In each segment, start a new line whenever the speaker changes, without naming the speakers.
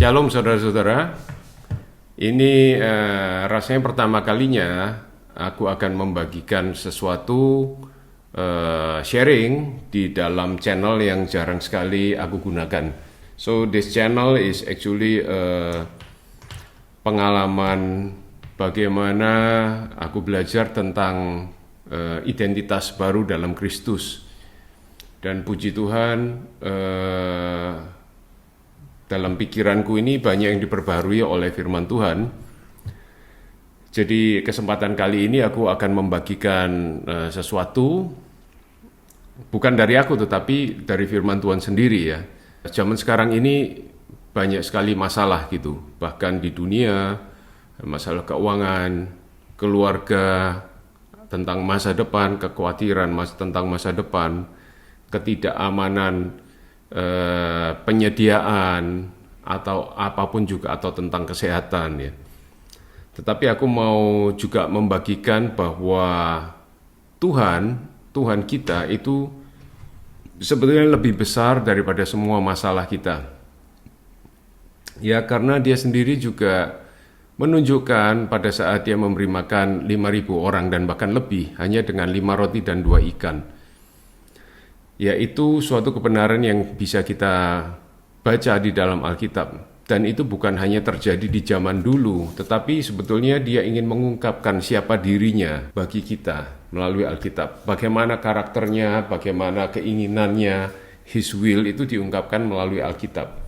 Shalom saudara-saudara. Ini rasanya pertama kalinya aku akan membagikan sesuatu sharing di dalam channel yang jarang sekali aku gunakan. So this channel is actually pengalaman bagaimana aku belajar tentang identitas baru dalam Kristus. Dan puji Tuhan, dalam pikiranku ini banyak yang diperbarui oleh firman Tuhan. Jadi kesempatan kali ini aku akan membagikan sesuatu, bukan dari aku tetapi dari firman Tuhan sendiri ya. Zaman sekarang ini banyak sekali masalah gitu, bahkan di dunia, masalah keuangan, keluarga, tentang masa depan, kekhawatiran tentang masa depan, ketidakamanan, penyediaan atau apapun juga, atau tentang kesehatan ya. Tetapi aku mau juga membagikan bahwa Tuhan kita itu sebetulnya lebih besar daripada semua masalah kita. Ya, karena Dia sendiri juga menunjukkan pada saat Dia memberi makan 5.000 orang dan bahkan lebih hanya dengan 5 roti dan 2 ikan. Yaitu suatu kebenaran yang bisa kita baca di dalam Alkitab. Dan itu bukan hanya terjadi di zaman dulu, tetapi sebetulnya Dia ingin mengungkapkan siapa dirinya bagi kita melalui Alkitab. Bagaimana karakternya, bagaimana keinginannya, His will itu diungkapkan melalui Alkitab.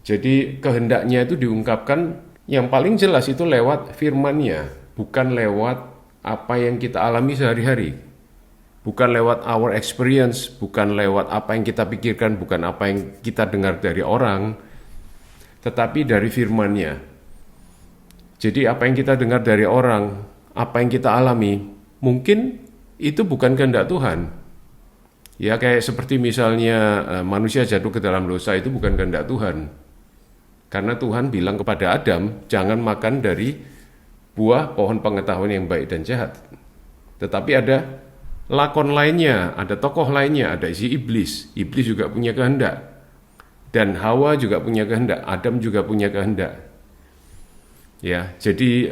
Jadi kehendaknya itu diungkapkan yang paling jelas itu lewat firman-Nya, bukan lewat apa yang kita alami sehari-hari. Bukan lewat our experience, bukan lewat apa yang kita pikirkan, bukan apa yang kita dengar dari orang, tetapi dari firman-Nya. Jadi apa yang kita dengar dari orang, apa yang kita alami, mungkin itu bukan kehendak Tuhan. Ya, kayak seperti misalnya manusia jatuh ke dalam dosa, itu bukan kehendak Tuhan. Karena Tuhan bilang kepada Adam, jangan makan dari buah pohon pengetahuan yang baik dan jahat. Tetapi ada lakon lainnya, ada tokoh lainnya, ada si iblis. Iblis juga punya kehendak. Dan Hawa juga punya kehendak, Adam juga punya kehendak. Ya, jadi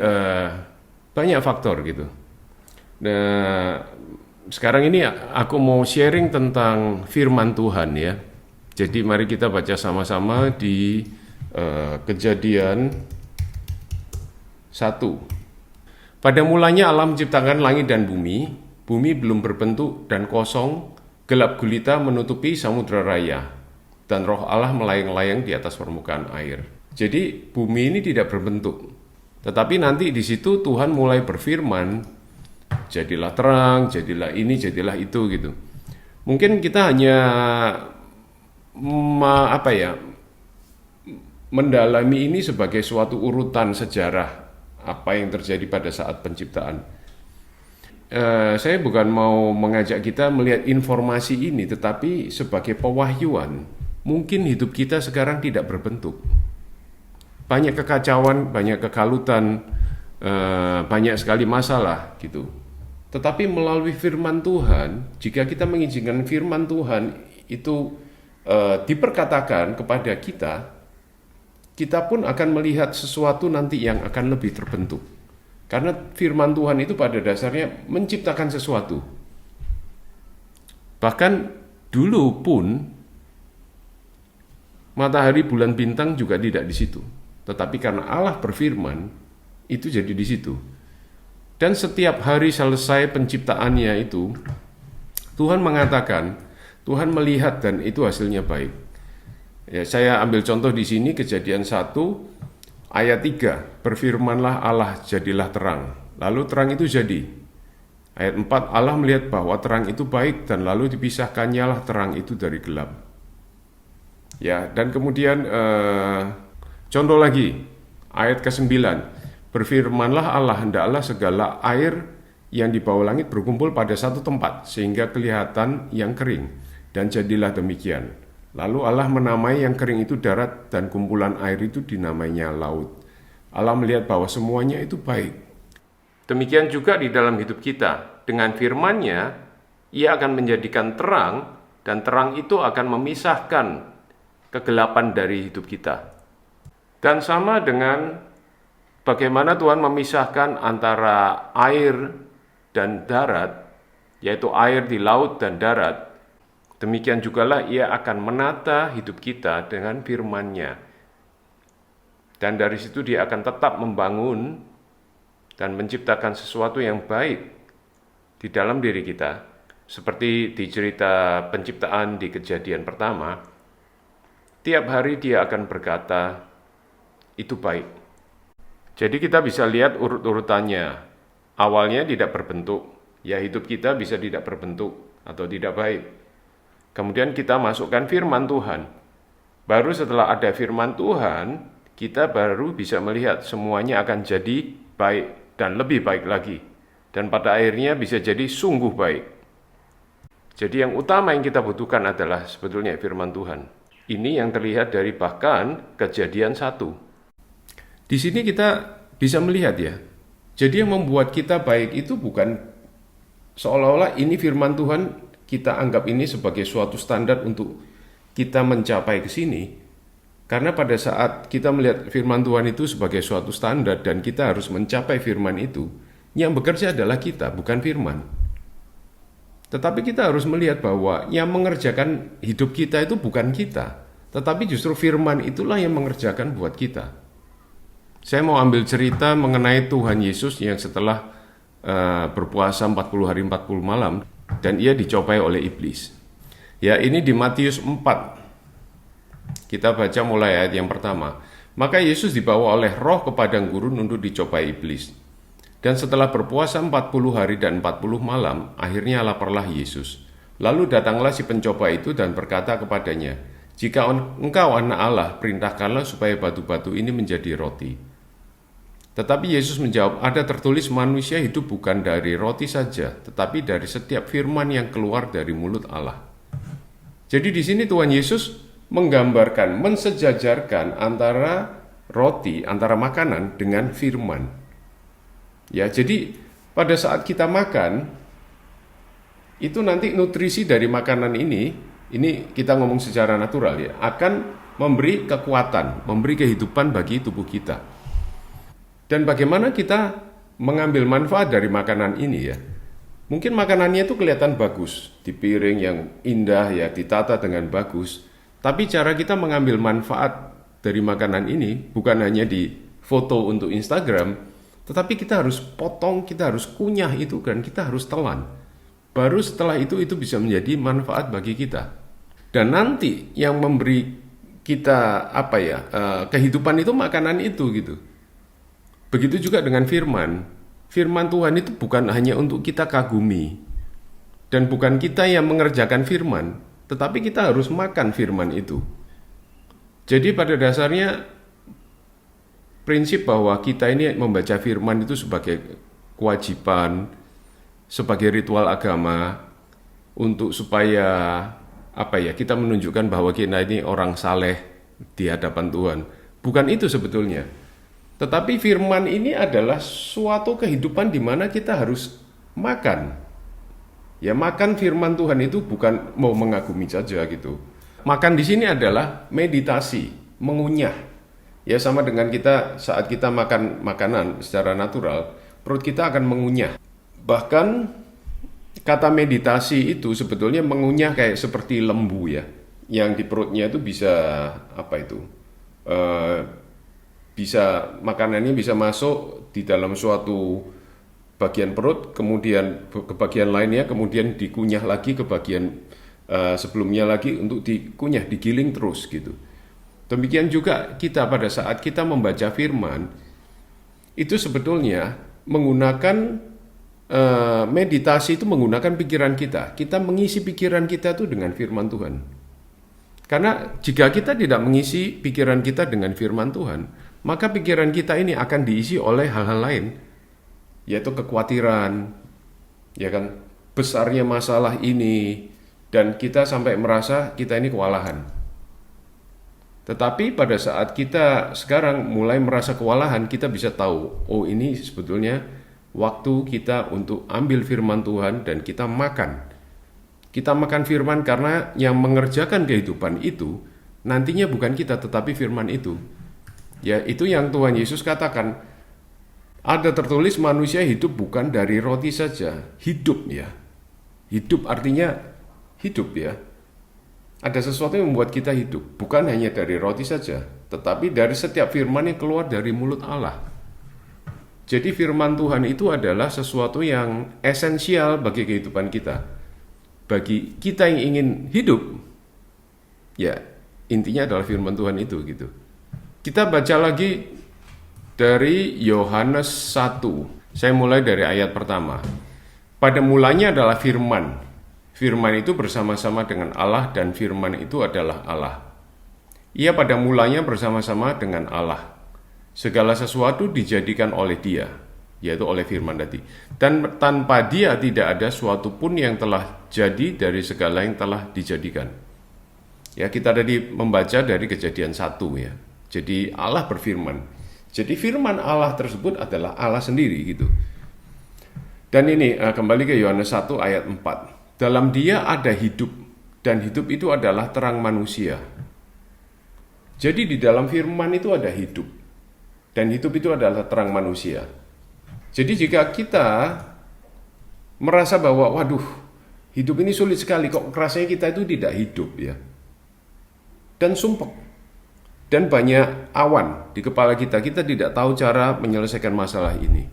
banyak faktor gitu. Nah, sekarang ini aku mau sharing tentang firman Tuhan ya. Jadi mari kita baca sama-sama di Kejadian 1. Pada mulanya Allah menciptakan langit dan bumi. Bumi belum berbentuk dan kosong, gelap gulita menutupi samudra raya, dan roh Allah melayang-layang di atas permukaan air. Jadi bumi ini tidak berbentuk, tetapi nanti di situ Tuhan mulai berfirman, jadilah terang, jadilah ini, jadilah itu gitu. Mungkin kita hanya mendalami ini sebagai suatu urutan sejarah apa yang terjadi pada saat penciptaan. Saya bukan mau mengajak kita melihat informasi ini, tetapi sebagai pewahyuan. Mungkin hidup kita sekarang tidak berbentuk. Banyak kekacauan, banyak kekalutan, banyak sekali masalah gitu. Tetapi melalui firman Tuhan, jika kita mengizinkan firman Tuhan itu diperkatakan kepada kita, kita pun akan melihat sesuatu nanti yang akan lebih terbentuk. Karena firman Tuhan itu pada dasarnya menciptakan sesuatu. Bahkan dulu pun matahari, bulan, bintang juga tidak di situ. Tetapi karena Allah berfirman, itu jadi di situ. Dan setiap hari selesai penciptaannya itu, Tuhan mengatakan, Tuhan melihat dan itu hasilnya baik. Ya, saya ambil contoh di sini Kejadian 1 ayat 3, berfirmanlah Allah, jadilah terang. Lalu terang itu jadi. Ayat 4, Allah melihat bahwa terang itu baik dan lalu dipisahkannya lah terang itu dari gelap. Ya, dan kemudian contoh lagi, ayat ke-9, berfirmanlah Allah, hendaklah segala air yang di bawah langit berkumpul pada satu tempat, sehingga kelihatan yang kering, dan jadilah demikian. Lalu Allah menamai yang kering itu darat, dan kumpulan air itu dinamainya laut. Allah melihat bahwa semuanya itu baik. Demikian juga di dalam hidup kita. Dengan firman-Nya, Ia akan menjadikan terang, dan terang itu akan memisahkan kegelapan dari hidup kita. Dan sama dengan bagaimana Tuhan memisahkan antara air dan darat, yaitu air di laut dan darat, demikian jugalah Ia akan menata hidup kita dengan firman-Nya. Dan dari situ Dia akan tetap membangun dan menciptakan sesuatu yang baik di dalam diri kita. Seperti di cerita penciptaan di Kejadian pertama, tiap hari Dia akan berkata, itu baik. Jadi kita bisa lihat urut-urutannya. Awalnya tidak berbentuk, ya hidup kita bisa tidak berbentuk atau tidak baik. Kemudian kita masukkan firman Tuhan. Baru setelah ada firman Tuhan, kita baru bisa melihat semuanya akan jadi baik dan lebih baik lagi. Dan pada akhirnya bisa jadi sungguh baik. Jadi yang utama yang kita butuhkan adalah sebetulnya firman Tuhan. Ini yang terlihat dari bahkan Kejadian 1. Di sini kita bisa melihat ya. Jadi yang membuat kita baik itu bukan seolah-olah ini firman Tuhan, kita anggap ini sebagai suatu standar untuk kita mencapai ke sini. Karena pada saat kita melihat firman Tuhan itu sebagai suatu standar dan kita harus mencapai firman itu, yang bekerja adalah kita, bukan firman. Tetapi kita harus melihat bahwa yang mengerjakan hidup kita itu bukan kita, tetapi justru firman itulah yang mengerjakan buat kita. Saya mau ambil cerita mengenai Tuhan Yesus yang setelah berpuasa 40 hari 40 malam dan Ia dicobai oleh iblis. Ya, ini di Matius 4. Kita baca mulai ayat yang pertama. Maka Yesus dibawa oleh Roh ke padang gurun untuk dicobai iblis. Dan setelah berpuasa 40 hari dan 40 malam, akhirnya laparlah Yesus. Lalu datanglah si pencoba itu dan berkata kepadanya, "Jika engkau anak Allah, perintahkanlah supaya batu-batu ini menjadi roti." Tetapi Yesus menjawab, ada tertulis manusia hidup bukan dari roti saja, tetapi dari setiap firman yang keluar dari mulut Allah. Jadi di sini Tuhan Yesus menggambarkan, mensejajarkan antara roti, antara makanan dengan firman. Ya, jadi pada saat kita makan, itu nanti nutrisi dari makanan ini kita ngomong secara natural ya, akan memberi kekuatan, memberi kehidupan bagi tubuh kita. Dan bagaimana kita mengambil manfaat dari makanan ini ya? Mungkin makanannya itu kelihatan bagus, di piring yang indah ya, ditata dengan bagus. Tapi cara kita mengambil manfaat dari makanan ini bukan hanya di foto untuk Instagram, tetapi kita harus potong, kita harus kunyah itu kan, kita harus telan. Baru setelah itu bisa menjadi manfaat bagi kita. Dan nanti yang memberi kita kehidupan itu makanan itu gitu. Begitu juga dengan firman. Firman Tuhan itu bukan hanya untuk kita kagumi. Dan bukan kita yang mengerjakan firman, tetapi kita harus makan firman itu. Jadi pada dasarnya prinsip bahwa kita ini membaca firman itu sebagai kewajiban, sebagai ritual agama untuk supaya kita menunjukkan bahwa kita ini orang saleh di hadapan Tuhan. Bukan itu sebetulnya. Tetapi firman ini adalah suatu kehidupan di mana kita harus makan. Ya, makan firman Tuhan itu bukan mau mengagumi saja gitu. Makan di sini adalah meditasi, mengunyah. Ya, sama dengan kita saat kita makan makanan secara natural, perut kita akan mengunyah. Bahkan kata meditasi itu sebetulnya mengunyah kayak seperti lembu ya, yang di perutnya itu bisa bisa makanannya bisa masuk di dalam suatu bagian perut, kemudian ke bagian lainnya, kemudian dikunyah lagi ke bagian sebelumnya lagi untuk dikunyah, digiling terus gitu. Demikian juga kita pada saat kita membaca firman, itu sebetulnya menggunakan meditasi itu menggunakan pikiran kita. Kita mengisi pikiran kita itu dengan firman Tuhan. Karena jika kita tidak mengisi pikiran kita dengan firman Tuhan, maka pikiran kita ini akan diisi oleh hal-hal lain, yaitu kekhawatiran, ya kan, besarnya masalah ini, dan kita sampai merasa kita ini kewalahan. Tetapi pada saat kita sekarang mulai merasa kewalahan, kita bisa tahu, oh ini sebetulnya waktu kita untuk ambil firman Tuhan dan kita makan. Kita makan firman karena yang mengerjakan kehidupan itu nantinya bukan kita tetapi firman itu. Ya, itu yang Tuhan Yesus katakan. Ada tertulis manusia hidup bukan dari roti saja, hidup ya. Hidup artinya hidup ya. Ada sesuatu yang membuat kita hidup, bukan hanya dari roti saja, tetapi dari setiap firman yang keluar dari mulut Allah. Jadi firman Tuhan itu adalah sesuatu yang esensial bagi kehidupan kita. Bagi kita yang ingin hidup, ya intinya adalah firman Tuhan itu gitu. Kita baca lagi dari Yohanes 1. Saya mulai dari ayat pertama. Pada mulanya adalah firman. Firman itu bersama-sama dengan Allah dan firman itu adalah Allah. Ia pada mulanya bersama-sama dengan Allah. Segala sesuatu dijadikan oleh Dia, yaitu oleh firman tadi. Dan tanpa Dia tidak ada suatu pun yang telah jadi dari segala yang telah dijadikan. Ya, kita tadi membaca dari Kejadian 1 ya. Jadi Allah berfirman. Jadi firman Allah tersebut adalah Allah sendiri gitu. Dan ini kembali ke Yohanes 1 ayat 4. Dalam Dia ada hidup, dan hidup itu adalah terang manusia. Jadi di dalam firman itu ada hidup, dan hidup itu adalah terang manusia. Jadi jika kita merasa bahwa waduh, hidup ini sulit sekali, kok rasanya kita itu tidak hidup ya, dan sumpek, dan banyak awan di kepala kita tidak tahu cara menyelesaikan masalah ini.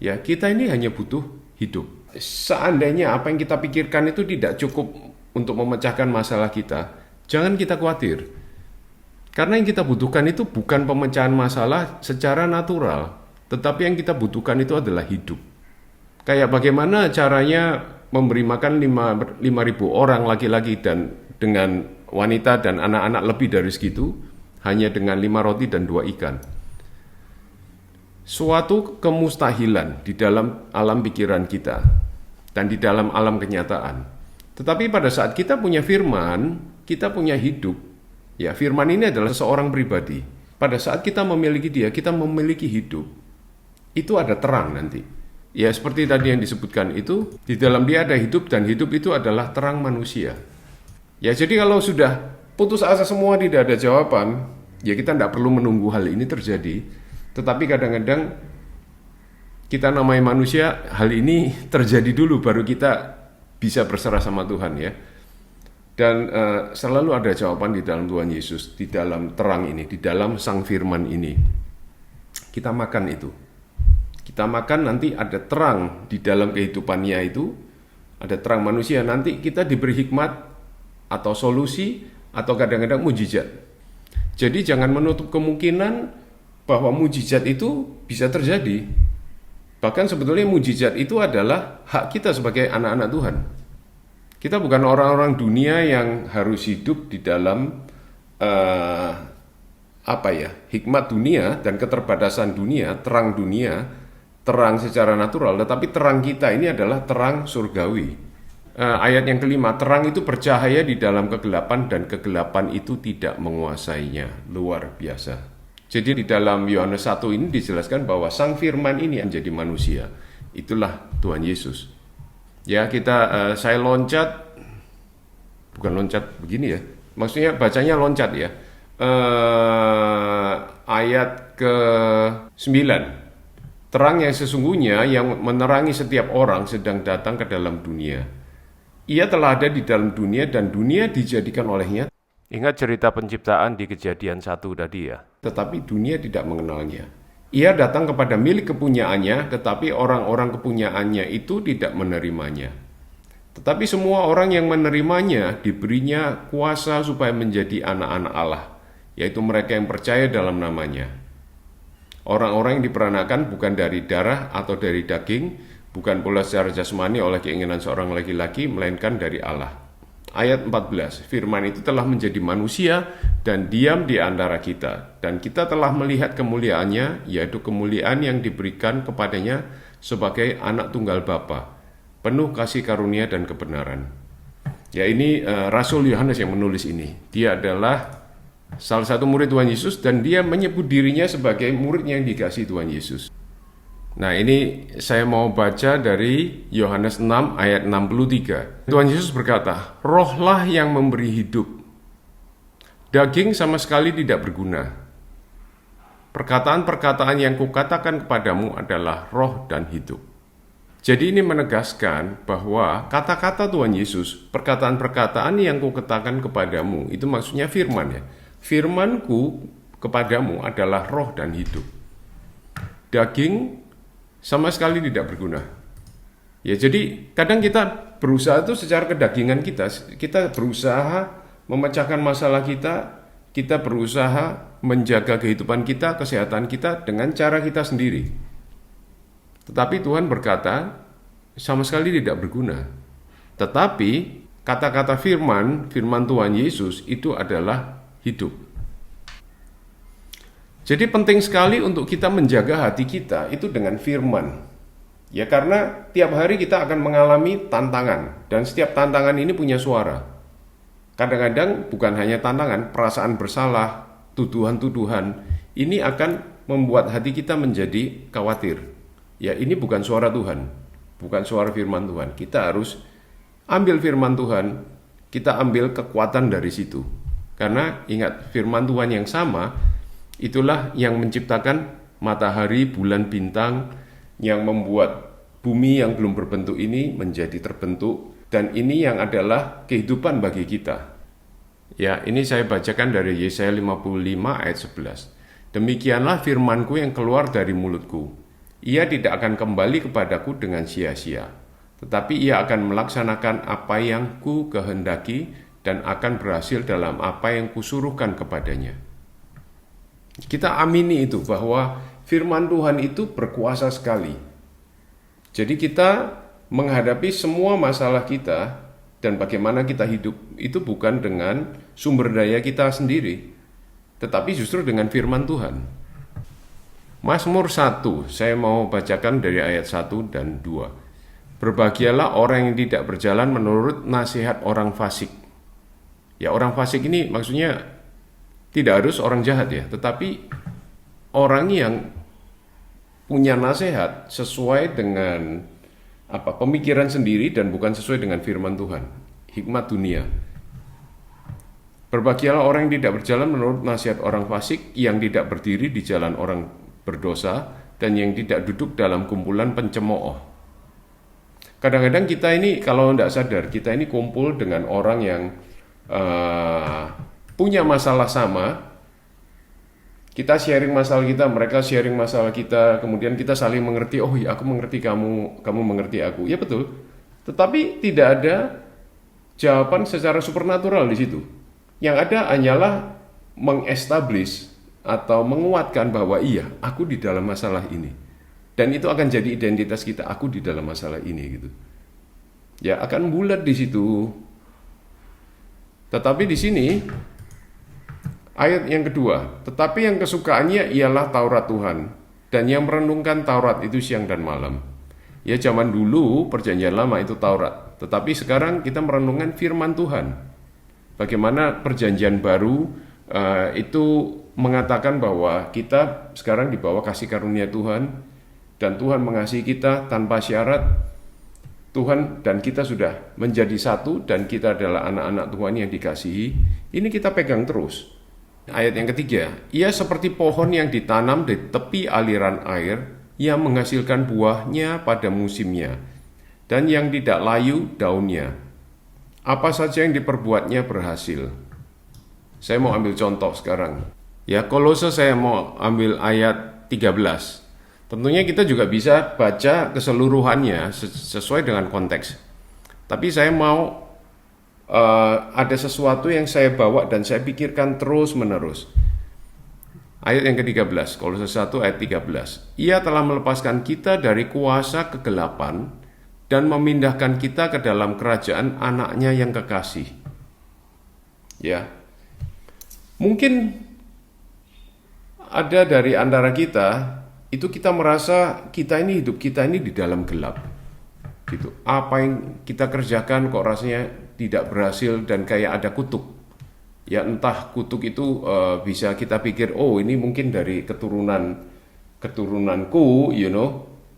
Ya, kita ini hanya butuh hidup. Seandainya apa yang kita pikirkan itu tidak cukup untuk memecahkan masalah kita, jangan kita khawatir. Karena yang kita butuhkan itu bukan pemecahan masalah secara natural, tetapi yang kita butuhkan itu adalah hidup. Kayak bagaimana caranya memberi makan 5.000 orang laki-laki dan dengan wanita dan anak-anak lebih dari segitu, hanya dengan 5 roti dan 2 ikan. Suatu kemustahilan di dalam alam pikiran kita dan di dalam alam kenyataan. Tetapi pada saat kita punya firman, kita punya hidup. Ya, firman ini adalah seorang pribadi. Pada saat kita memiliki dia, kita memiliki hidup. Itu ada terang nanti. Ya, seperti tadi yang disebutkan itu, di dalam dia ada hidup dan hidup itu adalah terang manusia. Ya, jadi kalau sudah putus asa semua, tidak ada jawaban, ya kita tidak perlu menunggu hal ini terjadi. Tetapi kadang-kadang kita namanya manusia, hal ini terjadi dulu baru kita bisa berserah sama Tuhan ya. Dan selalu ada jawaban di dalam Tuhan Yesus, di dalam terang ini, di dalam Sang Firman ini. Kita makan itu. Kita makan, nanti ada terang di dalam kehidupannya itu, ada terang manusia. Nanti kita diberi hikmat atau solusi atau kadang-kadang mujizat. Jadi jangan menutup kemungkinan bahwa mujizat itu bisa terjadi. Bahkan sebetulnya mujizat itu adalah hak kita sebagai anak-anak Tuhan. Kita bukan orang-orang dunia yang harus hidup di dalam hikmat dunia dan keterbatasan dunia, terang secara natural, tetapi terang kita ini adalah terang surgawi. Ayat yang kelima, terang itu bercahaya di dalam kegelapan dan kegelapan itu tidak menguasainya. Luar biasa. Jadi di dalam Yohanes 1 ini dijelaskan bahwa Sang Firman ini menjadi manusia. Itulah Tuhan Yesus. Ya, saya loncat, bukan loncat begini ya. Maksudnya bacanya loncat ya. Ayat ke-9. Terang yang sesungguhnya yang menerangi setiap orang sedang datang ke dalam dunia. Ia telah ada di dalam dunia dan dunia dijadikan olehnya. Ingat cerita penciptaan di Kejadian 1 tadi ya. Tetapi dunia tidak mengenalnya. Ia datang kepada milik kepunyaannya, tetapi orang-orang kepunyaannya itu tidak menerimanya. Tetapi semua orang yang menerimanya diberinya kuasa supaya menjadi anak-anak Allah, yaitu mereka yang percaya dalam namanya. Orang-orang yang diperanakan bukan dari darah atau dari daging, bukan pula secara jasmani oleh keinginan seorang laki-laki, melainkan dari Allah. Ayat 14, firman itu telah menjadi manusia dan diam di antara kita. Dan kita telah melihat kemuliaannya, yaitu kemuliaan yang diberikan kepadanya sebagai anak tunggal Bapa, penuh kasih karunia dan kebenaran. Ya, ini Rasul Yohanes yang menulis ini. Dia adalah salah satu murid Tuhan Yesus dan dia menyebut dirinya sebagai murid yang dikasihi Tuhan Yesus. Nah, ini saya mau baca dari Yohanes 6 ayat 63. Tuhan Yesus berkata, "Rohlah yang memberi hidup. Daging sama sekali tidak berguna. perkataan-perkataan yang kukatakan kepadamu adalah roh dan hidup. Jadi ini menegaskan bahwa kata-kata Tuhan Yesus, perkataan-perkataan yang kukatakan kepadamu, itu maksudnya firman ya. Firmanku kepadamu adalah roh dan hidup. Daging sama sekali tidak berguna. Ya, jadi kadang kita berusaha itu secara kedagingan kita berusaha memecahkan masalah kita berusaha menjaga kehidupan kita, kesehatan kita dengan cara kita sendiri. Tetapi Tuhan berkata, sama sekali tidak berguna. Tetapi kata-kata firman Tuhan Yesus itu adalah hidup. Jadi penting sekali untuk kita menjaga hati kita itu dengan firman. Ya, karena tiap hari kita akan mengalami tantangan, dan setiap tantangan ini punya suara. Kadang-kadang bukan hanya tantangan, perasaan bersalah, tuduhan-tuduhan, ini akan membuat hati kita menjadi khawatir. Ya, ini bukan suara Tuhan, bukan suara firman Tuhan. Kita harus ambil firman Tuhan, kita ambil kekuatan dari situ. Karena ingat, firman Tuhan yang sama, itulah yang menciptakan matahari, bulan, bintang, yang membuat bumi yang belum berbentuk ini menjadi terbentuk, dan ini yang adalah kehidupan bagi kita. Ya, ini saya bacakan dari Yesaya 55 ayat 11. Demikianlah firmanku yang keluar dari mulutku. Ia tidak akan kembali kepadaku dengan sia-sia, tetapi ia akan melaksanakan apa yang ku kehendaki dan akan berhasil dalam apa yang kusuruhkan kepadanya. Kita amini itu, bahwa firman Tuhan itu berkuasa sekali. Jadi kita menghadapi semua masalah kita dan bagaimana kita hidup itu bukan dengan sumber daya kita sendiri, tetapi justru dengan firman Tuhan. Mazmur 1, saya mau bacakan dari ayat 1 dan 2. Berbahagialah orang yang tidak berjalan menurut nasihat orang fasik. Ya, orang fasik ini maksudnya tidak harus orang jahat ya, tetapi orang yang punya nasihat sesuai dengan pemikiran sendiri dan bukan sesuai dengan firman Tuhan, hikmat dunia. Berbahagialah orang yang tidak berjalan menurut nasihat orang fasik, yang tidak berdiri di jalan orang berdosa, dan yang tidak duduk dalam kumpulan pencemooh. Kadang-kadang kita ini kalau tidak sadar, kita ini kumpul dengan orang yang punya masalah sama. Kita sharing masalah kita, mereka sharing masalah kita, kemudian kita saling mengerti. Oh iya, aku mengerti kamu, kamu mengerti aku. Ya betul. Tetapi tidak ada jawaban secara supernatural di situ. Yang ada hanyalah mengestablish atau menguatkan bahwa iya, aku di dalam masalah ini. Dan itu akan jadi identitas kita, aku di dalam masalah ini gitu. Ya, akan bulat di situ. Tetapi di sini ayat yang kedua, tetapi yang kesukaannya ialah Taurat Tuhan, dan yang merenungkan Taurat itu siang dan malam. Ya, zaman dulu perjanjian lama itu Taurat, tetapi sekarang kita merenungkan firman Tuhan. Bagaimana perjanjian baru itu mengatakan bahwa kita sekarang di bawah kasih karunia Tuhan, dan Tuhan mengasihi kita tanpa syarat. Tuhan dan kita sudah menjadi satu, dan kita adalah anak-anak Tuhan yang dikasihi. Ini kita pegang terus. Ayat yang ketiga, ia seperti pohon yang ditanam di tepi aliran air, yang menghasilkan buahnya pada musimnya, dan yang tidak layu daunnya. Apa saja yang diperbuatnya berhasil. Saya mau ambil contoh sekarang. Ya, Kolose saya mau ambil ayat 13. Tentunya kita juga bisa baca keseluruhannya sesuai dengan konteks. Tapi saya mau ada sesuatu yang saya bawa dan saya pikirkan terus-menerus. Ayat yang ke-13, Kolose 1 ayat 13. Ia telah melepaskan kita dari kuasa kegelapan dan memindahkan kita ke dalam kerajaan anaknya yang kekasih. Ya. Mungkin ada dari antara kita, itu kita merasa hidup kita ini di dalam gelap. Gitu. Apa yang kita kerjakan kok rasanya tidak berhasil dan kayak ada kutuk. Ya, entah kutuk itu bisa kita pikir, oh ini mungkin dari keturunanku,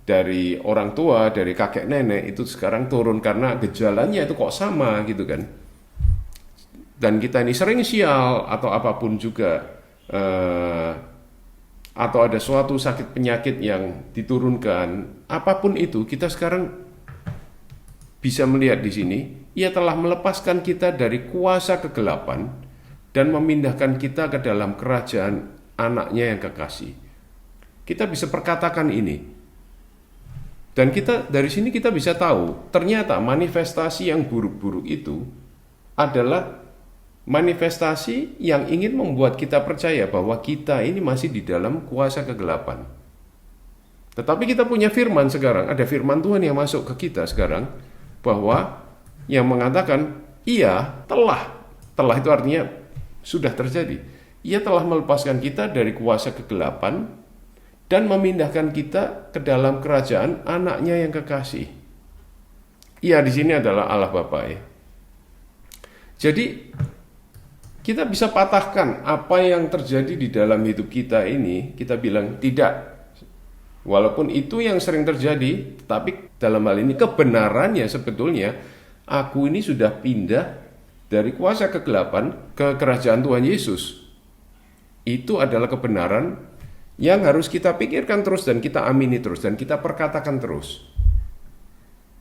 dari orang tua, dari kakek nenek itu sekarang turun karena gejalanya itu kok sama gitu kan. Dan kita ini sering sial atau apapun juga atau ada suatu sakit penyakit yang diturunkan, apapun itu, kita sekarang bisa melihat di sini, Ia telah melepaskan kita dari kuasa kegelapan dan memindahkan kita ke dalam kerajaan anaknya yang kekasih. Kita bisa perkatakan ini. Dan kita dari sini kita bisa tahu, ternyata manifestasi yang buruk-buruk itu adalah manifestasi yang ingin membuat kita percaya bahwa kita ini masih di dalam kuasa kegelapan. Tetapi kita punya firman sekarang, ada firman Tuhan yang masuk ke kita sekarang, bahwa yang mengatakan Ia telah itu artinya sudah terjadi. Ia telah melepaskan kita dari kuasa kegelapan dan memindahkan kita ke dalam kerajaan anaknya yang kekasih. Ia di sini adalah Allah Bapa ya. Jadi kita bisa patahkan apa yang terjadi di dalam hidup kita ini, kita bilang tidak. Walaupun itu yang sering terjadi, tapi dalam hal ini kebenarannya sebetulnya aku ini sudah pindah dari kuasa kegelapan ke kerajaan Tuhan Yesus. Itu adalah kebenaran yang harus kita pikirkan terus dan kita amini terus dan kita perkatakan terus.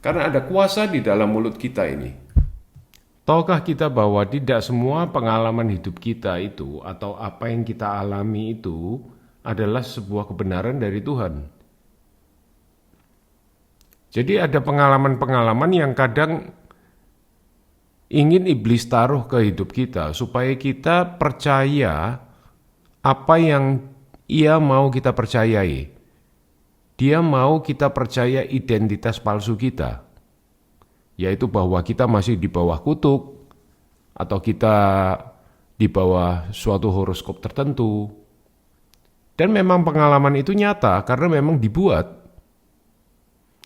Karena ada kuasa di dalam mulut kita ini. Tahukah kita bahwa tidak semua pengalaman hidup kita itu atau apa yang kita alami itu adalah sebuah kebenaran dari Tuhan. Jadi ada pengalaman-pengalaman yang kadang ingin iblis taruh ke hidup kita supaya kita percaya apa yang ia mau kita percayai. Dia mau kita percaya identitas palsu kita, yaitu bahwa kita masih di bawah kutuk atau kita di bawah suatu horoskop tertentu. Dan memang pengalaman itu nyata karena memang dibuat.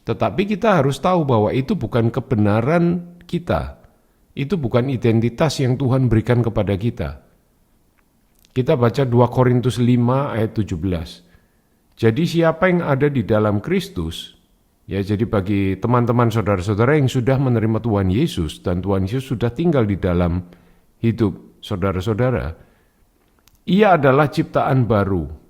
Tetapi kita harus tahu bahwa itu bukan kebenaran kita. Itu bukan identitas yang Tuhan berikan kepada kita. Kita baca 2 Korintus 5 ayat 17. Jadi siapa yang ada di dalam Kristus, ya jadi bagi teman-teman saudara-saudara yang sudah menerima Tuhan Yesus dan Tuhan Yesus sudah tinggal di dalam hidup saudara-saudara, ia adalah ciptaan baru.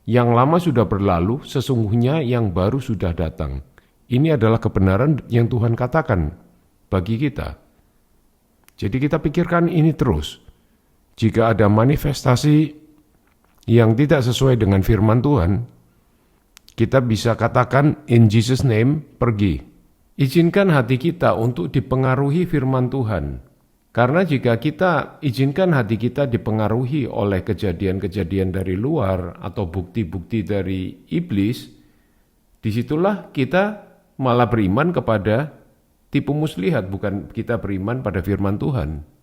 Yang lama sudah berlalu, sesungguhnya yang baru sudah datang. Ini adalah kebenaran yang Tuhan katakan bagi kita. Jadi kita pikirkan ini terus. Jika ada manifestasi yang tidak sesuai dengan firman Tuhan, kita bisa katakan in Jesus name, pergi. Izinkan hati kita untuk dipengaruhi firman Tuhan. Karena jika kita izinkan hati kita dipengaruhi oleh kejadian-kejadian dari luar atau bukti-bukti dari iblis, disitulah kita malah beriman kepada tipu muslihat, bukan kita beriman pada firman Tuhan.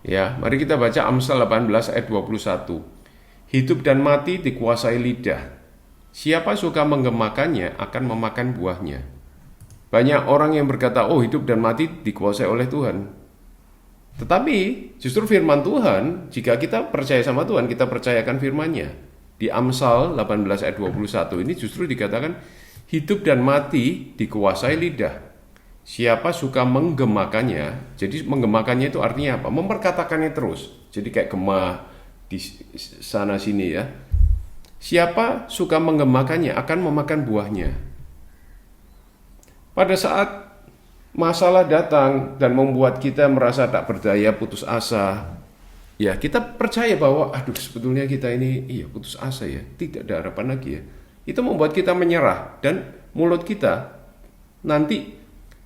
Ya, mari kita baca Amsal 18 ayat 21. Hidup dan mati dikuasai lidah. Siapa suka menggemakannya akan memakan buahnya. Banyak orang yang berkata, oh hidup dan mati dikuasai oleh Tuhan. Tetapi justru firman Tuhan, jika kita percaya sama Tuhan, kita percayakan firman-Nya. Di Amsal 18 ayat 21 ini justru dikatakan, hidup dan mati dikuasai lidah. Siapa suka menggemakannya, jadi menggemakannya itu artinya apa? Memperkatakannya terus. Jadi kayak gema di sana sini ya. Siapa suka menggemakannya akan memakan buahnya. Pada saat masalah datang dan membuat kita merasa tak berdaya, putus asa, ya kita percaya bahwa aduh sebetulnya kita ini putus asa ya, tidak ada harapan lagi ya. Itu membuat kita menyerah dan mulut kita nanti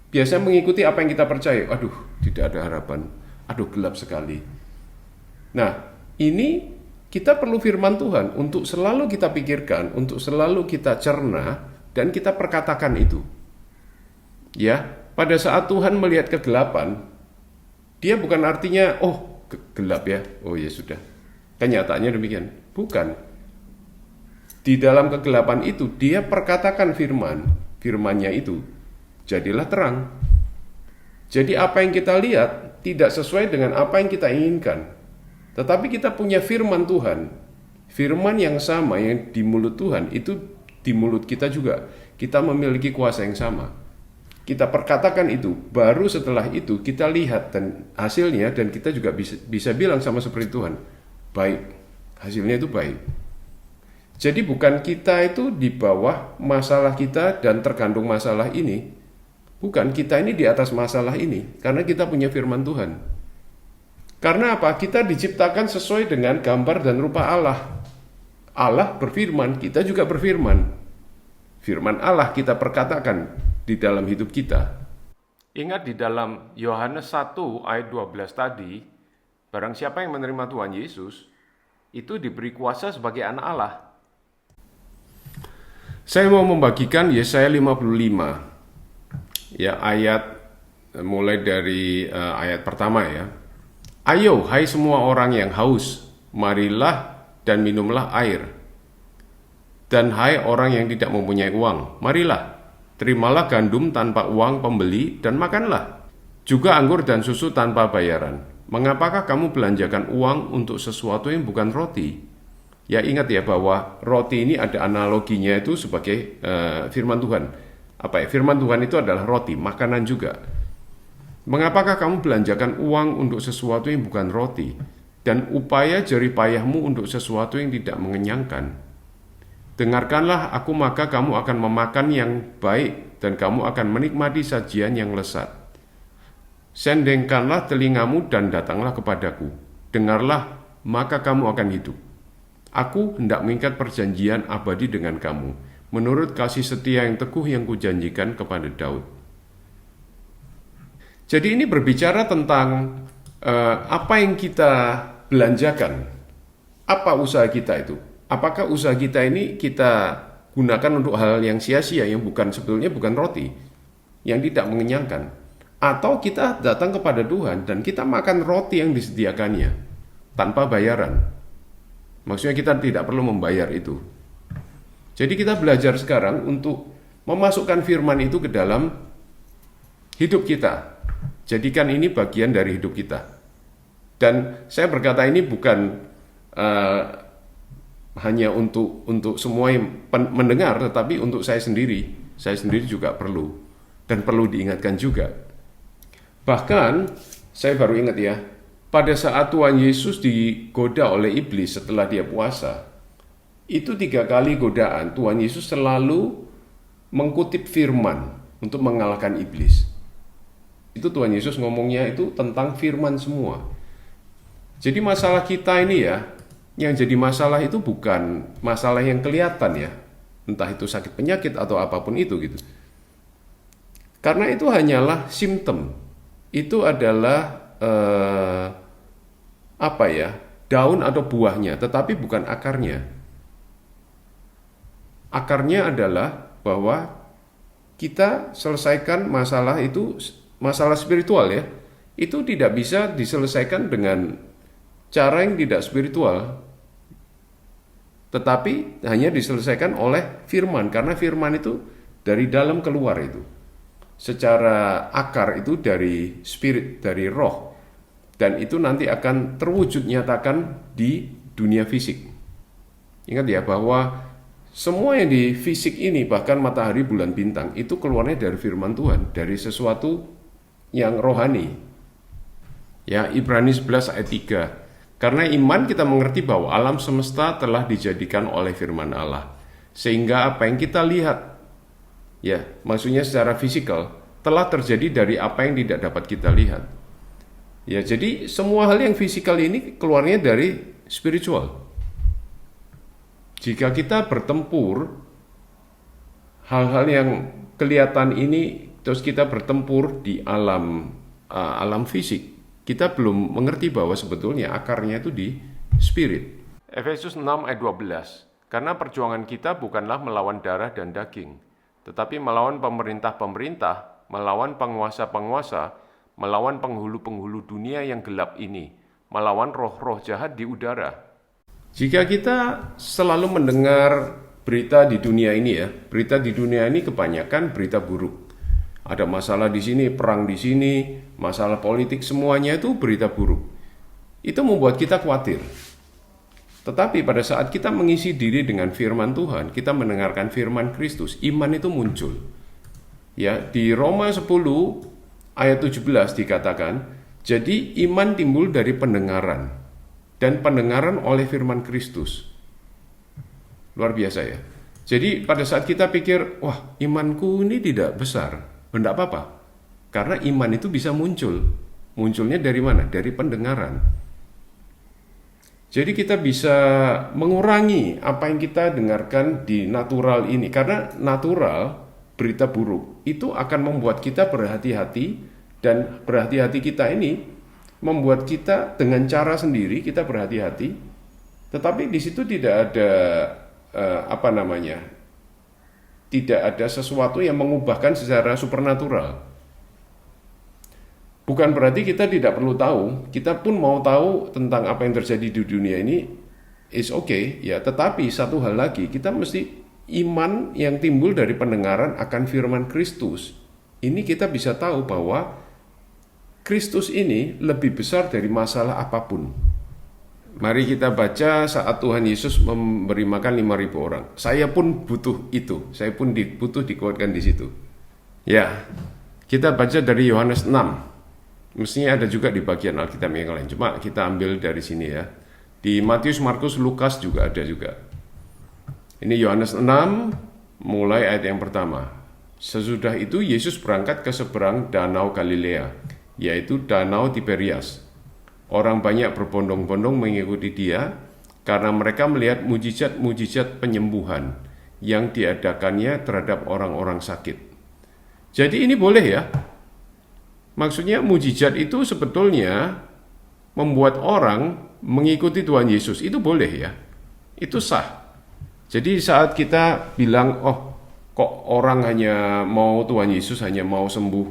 biasanya mengikuti apa yang kita percaya. Aduh, tidak ada harapan. Aduh, gelap sekali. Nah, ini kita perlu firman Tuhan untuk selalu kita pikirkan, untuk selalu kita cerna, dan kita perkatakan itu. Ya, pada saat Tuhan melihat kegelapan, dia bukan artinya, oh gelap ya, oh ya sudah. Kenyataannya demikian. Bukan. Di dalam kegelapan itu, dia perkatakan firman-nya itu. Jadilah terang. Jadi apa yang kita lihat tidak sesuai dengan apa yang kita inginkan. Tetapi kita punya firman Tuhan. Firman yang sama yang di mulut Tuhan itu di mulut kita juga. Kita memiliki kuasa yang sama. Kita perkatakan itu. Baru setelah itu kita lihat dan hasilnya dan kita juga bisa bilang sama seperti Tuhan. Baik, hasilnya itu baik. Jadi bukan kita itu di bawah masalah kita dan tergantung masalah ini. Bukan, kita ini di atas masalah ini, karena kita punya firman Tuhan. Karena apa? Kita diciptakan sesuai dengan gambar dan rupa Allah. Allah berfirman, kita juga berfirman. Firman Allah kita perkatakan di dalam hidup kita. Ingat di dalam Yohanes 1 ayat 12 tadi, barang siapa yang menerima Tuhan Yesus, itu diberi kuasa sebagai anak Allah. Saya mau membagikan Yesaya 55. Ya, ayat mulai dari ayat pertama ya. Ayo, hai semua orang yang haus, marilah dan minumlah air. Dan hai orang yang tidak mempunyai uang, marilah, terimalah gandum tanpa uang pembeli dan makanlah. Juga anggur dan susu tanpa bayaran. Mengapakah kamu belanjakan uang untuk sesuatu yang bukan roti? Ya, ingat ya bahwa roti ini ada analoginya itu sebagai firman Tuhan. Firman Tuhan itu adalah roti, makanan juga. Mengapakah kamu belanjakan uang untuk sesuatu yang bukan roti, dan upaya jeripayahmu untuk sesuatu yang tidak mengenyangkan? Dengarkanlah aku, maka kamu akan memakan yang baik, dan kamu akan menikmati sajian yang lezat. Sendengkanlah telingamu dan datanglah kepadaku. Dengarlah, maka kamu akan hidup. Aku hendak mengikat perjanjian abadi dengan kamu, menurut kasih setia yang teguh yang kujanjikan kepada Daud. Jadi ini berbicara tentang apa yang kita belanjakan, apa usaha kita itu. Apakah usaha kita ini kita gunakan untuk hal yang sia-sia, yang sebetulnya bukan roti, yang tidak mengenyangkan. Atau kita datang kepada Tuhan dan kita makan roti yang disediakannya tanpa bayaran. Maksudnya kita tidak perlu membayar itu. Jadi kita belajar sekarang untuk memasukkan firman itu ke dalam hidup kita. Jadikan ini bagian dari hidup kita. Dan saya berkata ini bukan hanya untuk semua yang mendengar, tetapi untuk saya sendiri. Saya sendiri juga perlu. Dan perlu diingatkan juga. Bahkan, saya baru ingat ya, pada saat Tuhan Yesus digoda oleh iblis setelah dia puasa, itu 3 kali godaan Tuhan Yesus selalu mengutip firman untuk mengalahkan iblis. Itu Tuhan Yesus ngomongnya itu tentang firman semua. Jadi masalah kita ini ya, yang jadi masalah itu bukan masalah yang kelihatan ya, entah itu sakit penyakit atau apapun itu gitu. Karena itu hanyalah simptom. Itu adalah daun atau buahnya, tetapi bukan akarnya. Akarnya adalah bahwa kita selesaikan masalah itu, masalah spiritual ya, itu tidak bisa diselesaikan dengan cara yang tidak spiritual, tetapi hanya diselesaikan oleh firman, karena firman itu dari dalam keluar itu. Secara akar itu dari spirit, dari roh. Dan itu nanti akan terwujud nyatakan di dunia fisik. Ingat ya bahwa semua yang di fisik ini, bahkan matahari, bulan, bintang, itu keluarnya dari firman Tuhan, dari sesuatu yang rohani. Ya, Ibrani 11 ayat 3. Karena iman kita mengerti bahwa alam semesta telah dijadikan oleh firman Allah. Sehingga apa yang kita lihat, ya, maksudnya secara fisikal, telah terjadi dari apa yang tidak dapat kita lihat. Ya, jadi semua hal yang fisikal ini keluarnya dari spiritual. Jika kita bertempur hal-hal yang kelihatan ini, terus kita bertempur di alam fisik, kita belum mengerti bahwa sebetulnya akarnya itu di spirit. Efesus 6 ayat 12. Karena perjuangan kita bukanlah melawan darah dan daging, tetapi melawan pemerintah-pemerintah, melawan penguasa-penguasa, melawan penghulu-penghulu dunia yang gelap ini, melawan roh-roh jahat di udara. Jika kita selalu mendengar berita di dunia ini ya, berita di dunia ini kebanyakan berita buruk. Ada masalah di sini, perang di sini, masalah politik, semuanya itu berita buruk. Itu membuat kita khawatir. Tetapi pada saat kita mengisi diri dengan firman Tuhan, kita mendengarkan firman Kristus, iman itu muncul. Ya, di Roma 10 ayat 17 dikatakan, jadi iman timbul dari pendengaran, dan pendengaran oleh firman Kristus. Luar biasa ya. Jadi pada saat kita pikir, wah imanku ini tidak besar, tidak apa-apa. Karena iman itu bisa muncul. Munculnya dari mana? Dari pendengaran. Jadi kita bisa mengurangi apa yang kita dengarkan di natural ini. Karena natural, berita buruk, itu akan membuat kita berhati-hati. Dan berhati-hati kita ini membuat kita dengan cara sendiri kita berhati-hati. Tetapi di situ tidak ada tidak ada sesuatu yang mengubahkan secara supernatural. Bukan berarti kita tidak perlu tahu, kita pun mau tahu tentang apa yang terjadi di dunia ini, is okay, ya. Tetapi satu hal lagi, kita mesti iman yang timbul dari pendengaran akan firman Kristus. Ini kita bisa tahu bahwa Kristus ini lebih besar dari masalah apapun. Mari kita baca saat Tuhan Yesus memberi makan 5.000 orang. Saya pun butuh itu, saya pun butuh dikuatkan di situ. Ya, kita baca dari Yohanes 6. Mestinya ada juga di bagian Alkitab yang lain. Cuma kita ambil dari sini ya. Di Matius, Markus, Lukas juga ada juga. Ini Yohanes 6, mulai ayat yang pertama. Sesudah itu Yesus berangkat ke seberang danau Galilea, yaitu danau Tiberias. Orang banyak berbondong-bondong mengikuti dia, karena mereka melihat mujizat-mujizat penyembuhan yang diadakannya terhadap orang-orang sakit. Jadi ini boleh ya. Maksudnya mujizat itu sebetulnya membuat orang mengikuti Tuhan Yesus. Itu boleh ya. Itu sah. Jadi saat kita bilang, oh kok orang hanya mau Tuhan Yesus, hanya mau sembuh.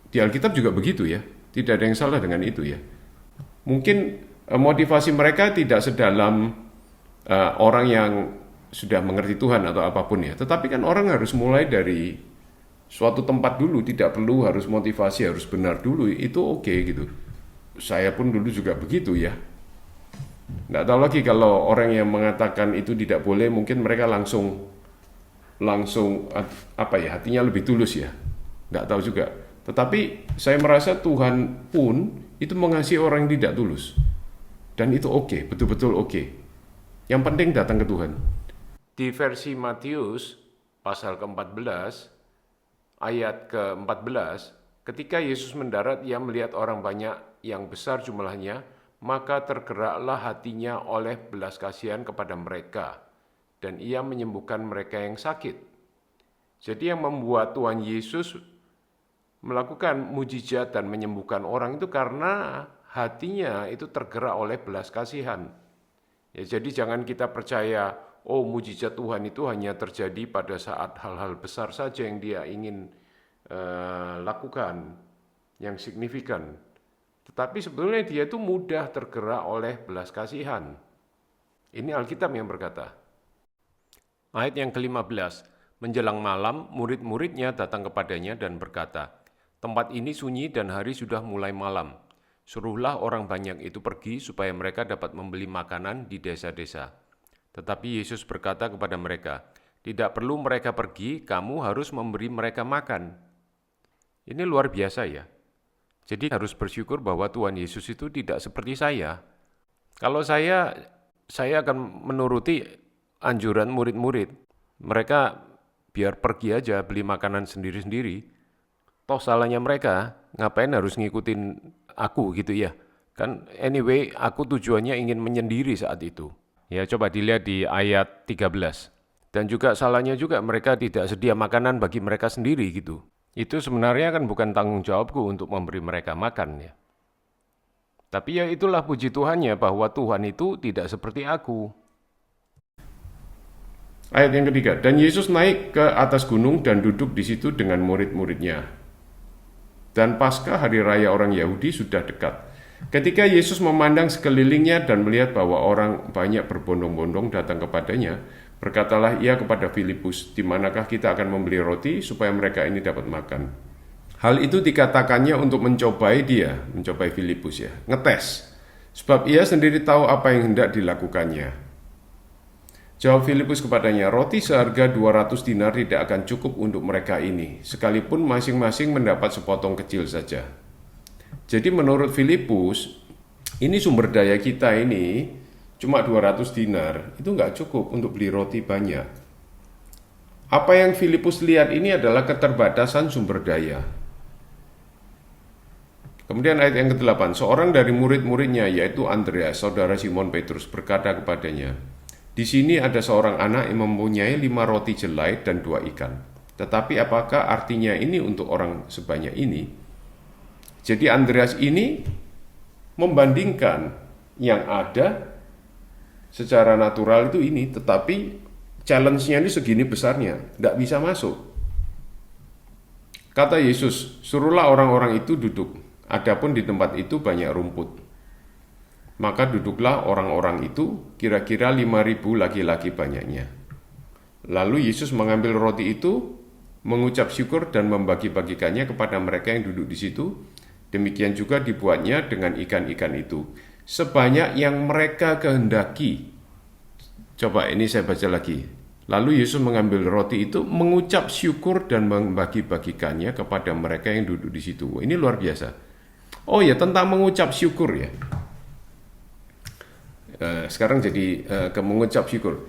Di Alkitab juga begitu ya. Tidak ada yang salah dengan itu ya. Mungkin motivasi mereka tidak sedalam orang yang sudah mengerti Tuhan atau apapun ya. Tetapi kan orang harus mulai dari suatu tempat dulu, tidak perlu harus motivasi, harus benar dulu, itu oke gitu. Saya pun dulu juga begitu ya. Nggak tahu lagi kalau orang yang mengatakan itu tidak boleh, mungkin mereka langsung hatinya lebih tulus ya. Nggak tahu juga. Tetapi saya merasa Tuhan pun itu mengasihi orang yang tidak tulus. Dan itu oke, betul-betul oke. Yang penting datang ke Tuhan. Di versi Matius pasal ke-14 ayat ke-14, ketika Yesus mendarat, ia melihat orang banyak yang besar jumlahnya, maka tergeraklah hatinya oleh belas kasihan kepada mereka, dan ia menyembuhkan mereka yang sakit. Jadi yang membuat Tuhan Yesus melakukan mujizat dan menyembuhkan orang itu karena hatinya itu tergerak oleh belas kasihan. Ya, jadi jangan kita percaya, oh mujizat Tuhan itu hanya terjadi pada saat hal-hal besar saja yang dia ingin lakukan, yang signifikan. Tetapi sebetulnya dia itu mudah tergerak oleh belas kasihan. Ini Alkitab yang berkata. Ayat yang ke-15, menjelang malam murid-muridnya datang kepadanya dan berkata, tempat ini sunyi dan hari sudah mulai malam. Suruhlah orang banyak itu pergi supaya mereka dapat membeli makanan di desa-desa. Tetapi Yesus berkata kepada mereka, tidak perlu mereka pergi, kamu harus memberi mereka makan. Ini luar biasa ya. Jadi harus bersyukur bahwa Tuhan Yesus itu tidak seperti saya. Kalau saya akan menuruti anjuran murid-murid. Mereka biar pergi aja beli makanan sendiri-sendiri. Toh salahnya mereka, ngapain harus ngikutin aku gitu ya. Kan anyway, aku tujuannya ingin menyendiri saat itu. Ya coba dilihat di ayat 13. Dan juga salahnya juga mereka tidak sedia makanan bagi mereka sendiri gitu. Itu sebenarnya kan bukan tanggung jawabku untuk memberi mereka makan ya. Tapi ya itulah puji Tuhannya bahwa Tuhan itu tidak seperti aku. Ayat yang ketiga, dan Yesus naik ke atas gunung dan duduk di situ dengan murid-muridnya. Dan Paskah hari raya orang Yahudi sudah dekat. Ketika Yesus memandang sekelilingnya dan melihat bahwa orang banyak berbondong-bondong datang kepadanya, berkatalah ia kepada Filipus, di manakah kita akan membeli roti supaya mereka ini dapat makan. Hal itu dikatakannya untuk mencobai Filipus ya, ngetes. Sebab ia sendiri tahu apa yang hendak dilakukannya. Jawab Filipus kepadanya, roti seharga 200 dinar tidak akan cukup untuk mereka ini, sekalipun masing-masing mendapat sepotong kecil saja. Jadi menurut Filipus, Ini sumber daya kita ini cuma 200 dinar, itu nggak cukup untuk beli roti banyak. Apa yang Filipus lihat ini adalah keterbatasan sumber daya. Kemudian ayat yang ke-8, seorang dari murid-muridnya yaitu Andreas, saudara Simon Petrus, berkata kepadanya, di sini ada seorang anak yang mempunyai 5 roti jelai dan 2 ikan. Tetapi apakah artinya ini untuk orang sebanyak ini? Jadi Andreas ini membandingkan yang ada secara natural itu ini, tetapi challenge-nya ini segini besarnya, tidak bisa masuk. Kata Yesus, suruhlah orang-orang itu duduk, adapun di tempat itu banyak rumput. Maka duduklah orang-orang itu, kira-kira 5.000 laki-laki banyaknya. Lalu Yesus mengambil roti itu, mengucap syukur dan membagi-bagikannya kepada mereka yang duduk di situ. Demikian juga dibuatnya dengan ikan-ikan itu, sebanyak yang mereka kehendaki. Coba ini saya baca lagi. Lalu Yesus mengambil roti itu, mengucap syukur dan membagi-bagikannya kepada mereka yang duduk di situ. Ini luar biasa. Oh ya, tentang mengucap syukur ya. Sekarang jadi ke mengucap syukur.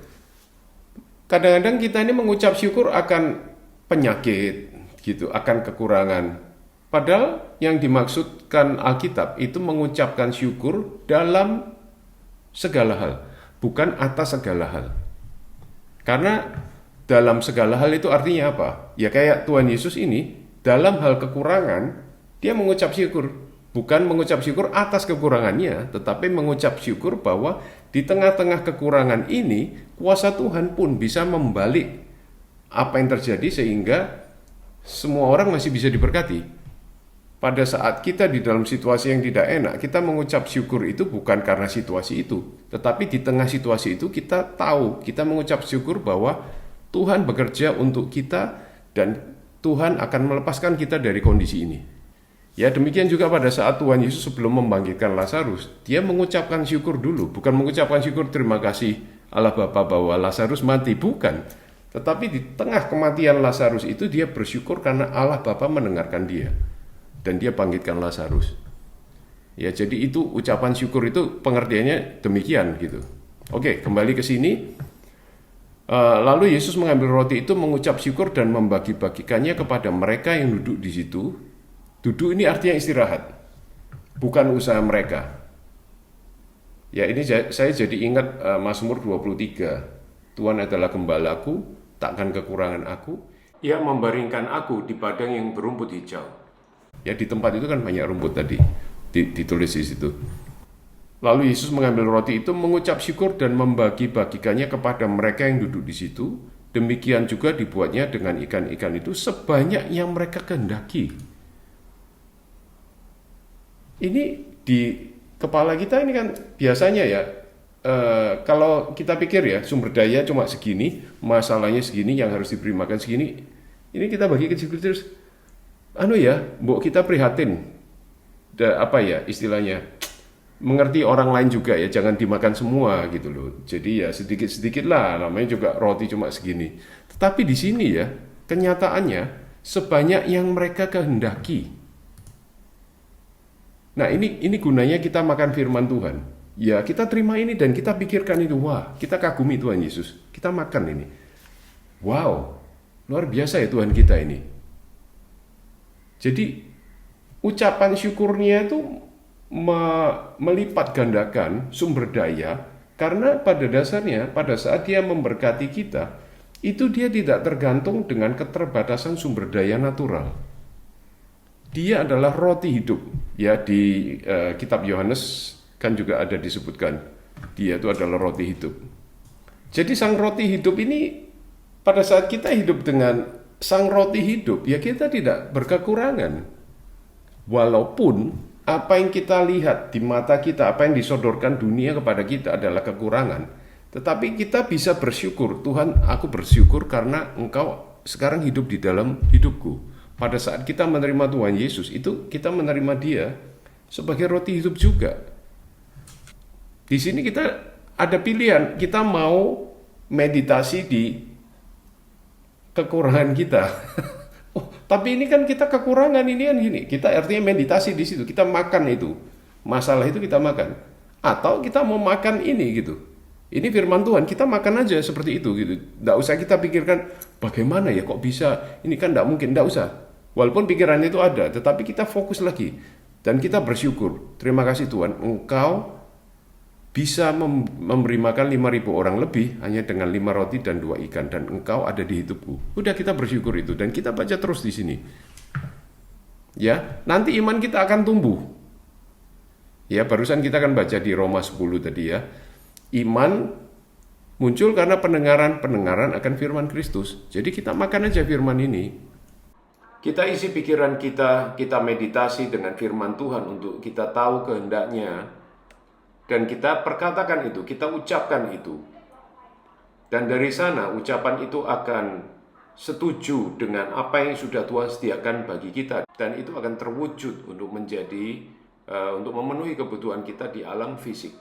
Kadang-kadang kita ini mengucap syukur akan penyakit, gitu, akan kekurangan. Padahal yang dimaksudkan Alkitab itu mengucapkan syukur dalam segala hal, bukan atas segala hal. Karena dalam segala hal itu artinya apa? Ya kayak Tuhan Yesus ini, dalam hal kekurangan, dia mengucap syukur. Bukan mengucap syukur atas kekurangannya, tetapi mengucap syukur bahwa di tengah-tengah kekurangan ini, kuasa Tuhan pun bisa membalik apa yang terjadi sehingga semua orang masih bisa diberkati. Pada saat kita di dalam situasi yang tidak enak, kita mengucap syukur itu bukan karena situasi itu, tetapi di tengah situasi itu kita tahu, kita mengucap syukur bahwa Tuhan bekerja untuk kita dan Tuhan akan melepaskan kita dari kondisi ini. Ya, demikian juga pada saat Tuhan Yesus sebelum membangkitkan Lazarus, dia mengucapkan syukur dulu, bukan mengucapkan syukur terima kasih Allah Bapa bahwa Lazarus mati, bukan. Tetapi di tengah kematian Lazarus itu dia bersyukur karena Allah Bapa mendengarkan dia. Dan dia bangkitkan Lazarus. Ya, jadi itu ucapan syukur itu pengertiannya demikian gitu. Oke, kembali ke sini. Lalu Yesus mengambil roti itu, mengucap syukur dan membagi-bagikannya kepada mereka yang duduk di situ. Duduk ini artinya istirahat, bukan usaha mereka. Ya, ini saya jadi ingat Mazmur 23. Tuhan adalah gembalaku, takkan kekurangan aku. Ia membaringkan aku di padang yang berumput hijau. Ya, di tempat itu kan banyak rumput tadi, ditulis di situ. Lalu Yesus mengambil roti itu, mengucap syukur dan membagi-bagikannya kepada mereka yang duduk di situ. Demikian juga dibuatnya dengan ikan-ikan itu sebanyak yang mereka kehendaki. Ini di kepala kita ini kan biasanya ya, kalau kita pikir ya sumber daya cuma segini, masalahnya segini, yang harus diberi makan segini, ini kita bagi kecil-kecil terus. Mbok kita prihatin, apa ya istilahnya, mengerti orang lain juga ya, jangan dimakan semua gitu loh. Jadi ya sedikit-sedikit lah, namanya juga roti cuma segini. Tetapi di sini ya, kenyataannya sebanyak yang mereka kehendaki. Nah ini gunanya kita makan firman Tuhan. Ya kita terima ini dan kita pikirkan itu, wah kita kagumi Tuhan Yesus, kita makan ini. Wow, luar biasa ya Tuhan kita ini. Jadi ucapan syukurnya itu melipat gandakan sumber daya, karena pada dasarnya pada saat dia memberkati kita, itu dia tidak tergantung dengan keterbatasan sumber daya natural. Dia adalah roti hidup. Ya, di kitab Yohanes kan juga ada disebutkan, dia itu adalah roti hidup. Jadi sang roti hidup ini, pada saat kita hidup dengan sang roti hidup, ya kita tidak berkekurangan. Walaupun apa yang kita lihat di mata kita, apa yang disodorkan dunia kepada kita adalah kekurangan, tetapi kita bisa bersyukur, Tuhan aku bersyukur karena Engkau sekarang hidup di dalam hidupku. Pada saat kita menerima Tuhan Yesus, itu kita menerima Dia sebagai roti hidup juga. Di sini kita ada pilihan, kita mau meditasi di kekurangan kita. Tapi ini kan kita kekurangan ini kan gini. Kita artinya meditasi di situ, kita makan itu. masalah itu kita makan. Atau kita mau makan ini gitu. Ini firman Tuhan, kita makan aja seperti itu gitu. Nggak usah kita pikirkan bagaimana ya kok bisa, ini kan nggak mungkin, nggak usah. Walaupun pikiran itu ada, tetapi kita fokus lagi. Dan kita bersyukur, terima kasih Tuhan, Engkau bisa memberi makan 5.000 orang lebih hanya dengan 5 roti dan 2 ikan. Dan Engkau ada di hidupku. Udah, kita bersyukur itu. Dan kita baca terus di sini. Ya, nanti iman kita akan tumbuh. Ya, barusan kita akan baca di Roma 10 tadi ya. Iman muncul karena pendengaran akan firman Kristus. Jadi kita makan aja firman ini. Kita isi pikiran kita meditasi dengan firman Tuhan untuk kita tahu kehendaknya. Dan kita perkatakan itu, kita ucapkan itu. Dan dari sana ucapan itu akan setuju dengan apa yang sudah Tuhan sediakan bagi kita. Dan itu akan terwujud untuk untuk memenuhi kebutuhan kita di alam fisik.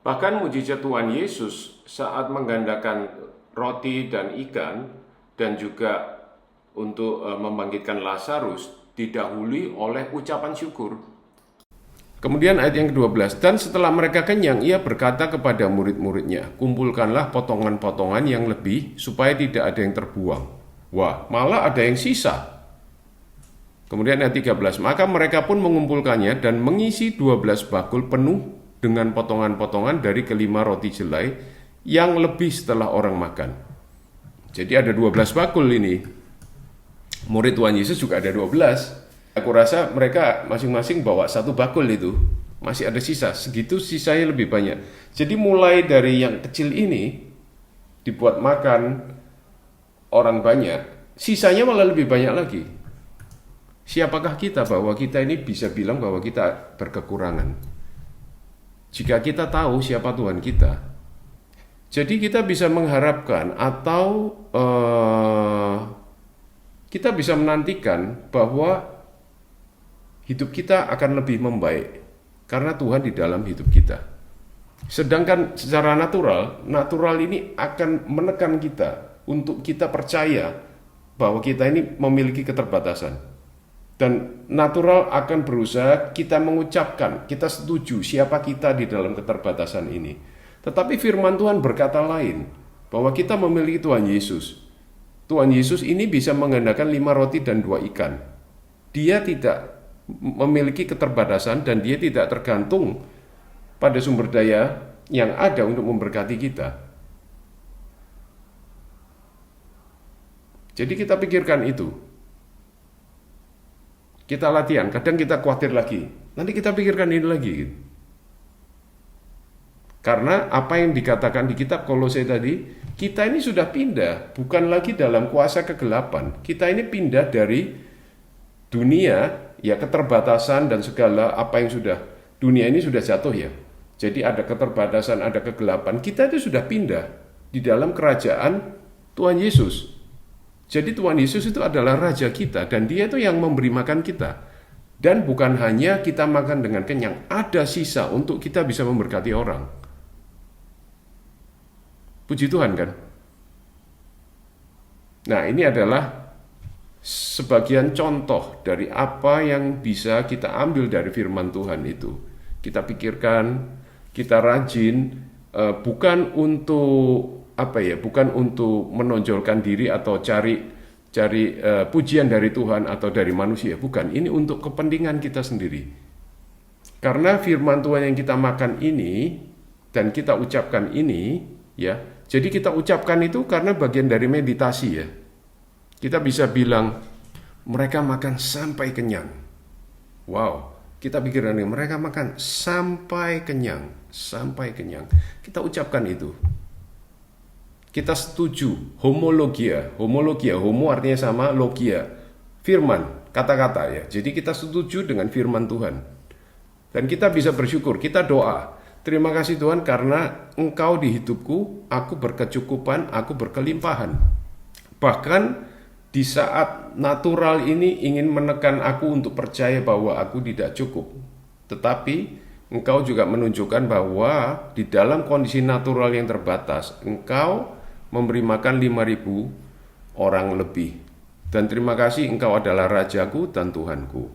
Bahkan mujizat Tuhan Yesus saat menggandakan roti dan ikan dan juga untuk membangkitkan Lazarus didahului oleh ucapan syukur. Kemudian ayat yang ke-12, dan setelah mereka kenyang, ia berkata kepada murid-muridnya, kumpulkanlah potongan-potongan yang lebih supaya tidak ada yang terbuang. Wah, malah ada yang sisa. Kemudian ayat 13, maka mereka pun mengumpulkannya dan mengisi 12 bakul penuh dengan potongan-potongan dari kelima roti jelai yang lebih setelah orang makan. Jadi ada 12 bakul ini. Murid Tuhan Yesus juga ada 12. Aku rasa mereka masing-masing bawa 1 bakul itu. Masih ada sisa, segitu sisanya lebih banyak. Jadi mulai dari yang kecil ini dibuat makan orang banyak, sisanya malah lebih banyak lagi. Siapakah kita bahwa kita ini bisa bilang bahwa kita berkekurangan? Jika kita tahu siapa Tuhan kita, jadi kita bisa mengharapkan atau kita bisa menantikan bahwa hidup kita akan lebih membaik karena Tuhan di dalam hidup kita. Sedangkan secara natural ini akan menekan kita untuk kita percaya bahwa kita ini memiliki keterbatasan. Dan natural akan berusaha kita mengucapkan, kita setuju siapa kita di dalam keterbatasan ini. Tetapi firman Tuhan berkata lain, bahwa kita memiliki Tuhan Yesus. Tuhan Yesus ini bisa menggandakan 5 roti dan 2 ikan. Dia tidak memiliki keterbatasan dan dia tidak tergantung pada sumber daya yang ada untuk memberkati kita. Jadi kita pikirkan itu. Kita latihan, kadang kita khawatir lagi. Nanti kita pikirkan ini lagi. Karena apa yang dikatakan di kitab Kolose tadi, kita ini sudah pindah, bukan lagi dalam kuasa kegelapan. Kita ini pindah dari dunia, ya keterbatasan dan segala apa yang sudah, dunia ini sudah jatuh ya. Jadi ada keterbatasan, ada kegelapan. Kita itu sudah pindah di dalam kerajaan Tuhan Yesus. Jadi Tuhan Yesus itu adalah Raja kita dan Dia itu yang memberi makan kita. Dan bukan hanya kita makan dengan kenyang, ada sisa untuk kita bisa memberkati orang. Puji Tuhan kan? Nah, ini adalah sebagian contoh dari apa yang bisa kita ambil dari firman Tuhan itu. Kita pikirkan, kita rajin, bukan untuk bukan untuk menonjolkan diri atau cari pujian dari Tuhan atau dari manusia, bukan. Ini untuk kepentingan kita sendiri. Karena firman Tuhan yang kita makan ini dan kita ucapkan ini, ya. Jadi kita ucapkan itu karena bagian dari meditasi ya. Kita bisa bilang mereka makan sampai kenyang. Wow, kita pikirkan mereka makan sampai kenyang, sampai kenyang. Kita ucapkan itu. Kita setuju, homologia, homo artinya sama, logia, firman, kata-kata ya. Jadi kita setuju dengan firman Tuhan. Dan kita bisa bersyukur, kita doa. Terima kasih Tuhan karena Engkau di hidupku, aku berkecukupan, aku berkelimpahan. Bahkan di saat natural ini ingin menekan aku untuk percaya bahwa aku tidak cukup. Tetapi Engkau juga menunjukkan bahwa di dalam kondisi natural yang terbatas, Engkau memberi makan 5.000 orang lebih. Dan terima kasih Engkau adalah Rajaku dan Tuhanku.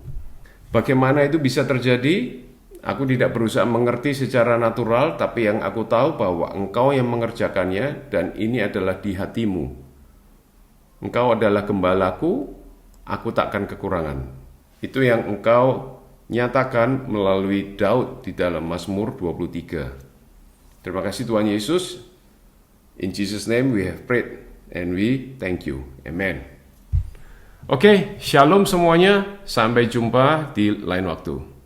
Bagaimana itu bisa terjadi? Aku tidak berusaha mengerti secara natural, tapi yang aku tahu bahwa Engkau yang mengerjakannya dan ini adalah di hatimu. Engkau adalah gembalaku, aku takkan kekurangan. Itu yang Engkau nyatakan melalui Daud di dalam Mazmur 23. Terima kasih Tuhan Yesus. In Jesus' name we have prayed and we thank you. Amen. Oke, shalom semuanya. Sampai jumpa di lain waktu.